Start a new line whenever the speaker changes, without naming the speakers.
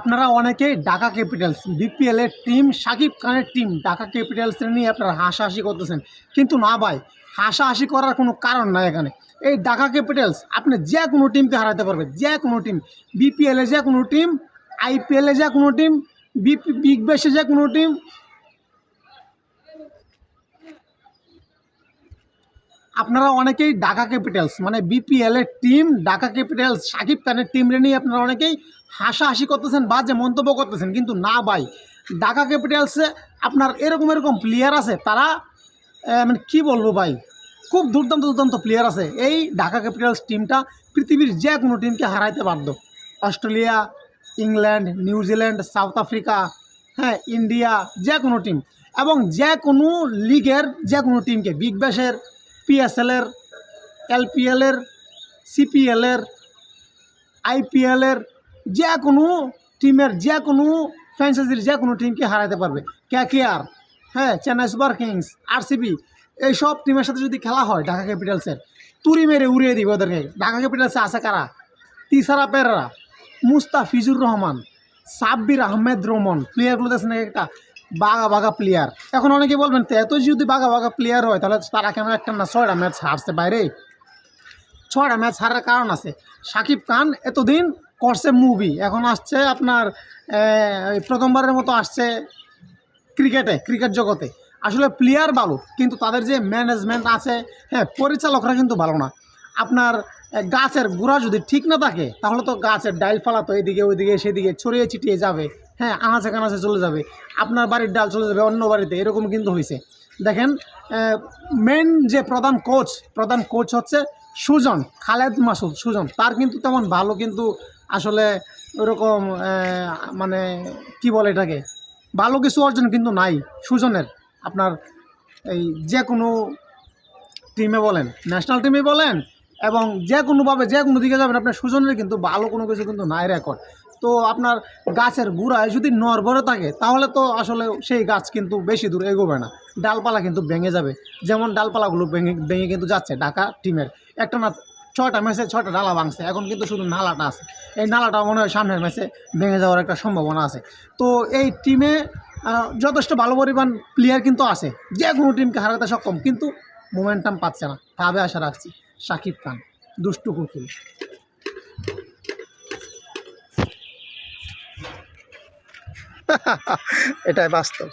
আপনারা অনেকেই Dhaka Capitals BPL এর টিম শাকিব খানের টিম ঢাকা ক্যাপিটালসের নিয়ে আপনারা হাসাহাসি করতেছেন, কিন্তু না ভাই, হাসাহাসি করার কোনো কারণ নাই এখানে। এই ঢাকা ক্যাপিটালস আপনি যে কোনো টিমকে হারাতে পারবে, যে কোনো টিম, বিপিএলে যে কোনো টিম, আইপিএলে যে কোনো টিম, বিগ ব্যাশে যে কোনো টিম। আপনারা অনেকেই ঢাকা ক্যাপিটালস মানে বিপিএল এর টিম ঢাকা ক্যাপিটালস শাকিব খানের টিম নিয়ে আপনারা অনেকেই হাসাহাসি করতেছেন, বাজে মন্তব্য করতেছেন, কিন্তু না ভাই, ঢাকা ক্যাপিটালসে আপনার এরকম এরকম প্লেয়ার আছে, তারা মানে কী বলবো ভাই, খুব দুর্দান্ত দুর্দান্ত প্লেয়ার আছে। এই ঢাকা ক্যাপিটালস টিমটা পৃথিবীর যে কোনো টিমকে হারাইতে বাধ্য। Australia, England, New Zealand, south Africa, হ্যাঁ, ইন্ডিয়া, যে কোনো টিম এবং যে কোনো লিগের যে কোনো টিমকে, বিগ ব্যাশের, পিএসএলের, এলপিএলের, সিপিএলের, আইপিএলের, যে কোনো টিমের, যে কোনো ফ্র্যাঞ্চাইজির যে কোনো টিমকে হারাতে পারবে। কেকেআর, হ্যাঁ, চেন্নাই সুপার কিংস, আরসিবি, এইসব টিমের সাথে যদি খেলা হয় ঢাকা ক্যাপিটালসের, তুড়ি মেরে উড়িয়ে দিবে ওদেরকে। ঢাকা ক্যাপিটালসে আছে কারা? তিসারা পেরেরা, মুস্তাফিজুর রহমান, সাব্বির আহমেদ রোমন, প্লেয়ারগুলো দেখছেন একটা বাঘা বাঘা প্লেয়ার। এখন অনেকে বলবেন তো এত যদি বাঘা বাঘা প্লেয়ার হয় তাহলে তারা কেন একটা না 6টা ম্যাচ হারছে বাইরে? 6টা ম্যাচ হারার কারণ আছে। শাকিব খান এতদিন করছে মুভি, এখন আসছে আপনার প্রথমবারের মতো আসছে ক্রিকেট জগতে। আসলে প্লেয়ার ভালো, কিন্তু তাদের যে ম্যানেজমেন্ট আছে, হ্যাঁ, পরিচালকরা কিন্তু ভালো না। আপনার গাছের গোড়া যদি ঠিক না থাকে তাহলে তো গাছের ডাল ফালা তো এদিকে ওইদিকে সেদিকে ছড়িয়ে ছিটিয়ে যাবে, হ্যাঁ, আনাচে কানাচে চলে যাবে, আপনার বাড়ির ডাল চলে যাবে অন্য বাড়িতে, এরকম কিন্তু হয়েছে। দেখেন, মেন যে প্রধান কোচ হচ্ছে সুজন, খালেদ মাসুদ সুজন, তার কিন্তু তেমন ভালো কিন্তু আসলে ওরকম মানে কি বলে এটাকে, ভালো কিছু অর্জন কিন্তু নাই সুজনের। আপনার এই যে কোনো টিমে বলেন, ন্যাশনাল টিমে বলেন, এবং যে কোনোভাবে যে কোনো দিকে যাবেন, আপনার সুজনের কিন্তু ভালো কোনো কিছু কিন্তু নাই রেকর্ড। তো আপনার গাছের গোড়ায় যদি নড়বড়ে থাকে তাহলে তো আসলে সেই গাছ কিন্তু বেশি দূর এগোবে না, ডালপালা কিন্তু ভেঙে যাবে। যেমন ডালপালাগুলো ভেঙে ভেঙে কিন্তু যাচ্ছে ঢাকা টিমের। একটা না 6টা ম্যাচে 6টা ডালা ভাঙছে, এখন কিন্তু শুধু নালাটা আছে। এই নালাটা মনে হয় সামনের ম্যাচে ভেঙে যাওয়ার একটা সম্ভাবনা আছে। তো এই টিমে যথেষ্ট ভালো পরিমাণ প্লেয়ার কিন্তু আছে, যে কোনো টিমকে হারাতে সক্ষম, কিন্তু মোমেন্টাম পাচ্ছে না। ভাবে আশা রাখছি শাকিব খান, দুষ্টু কুকুর।
এটাই বাস্তব।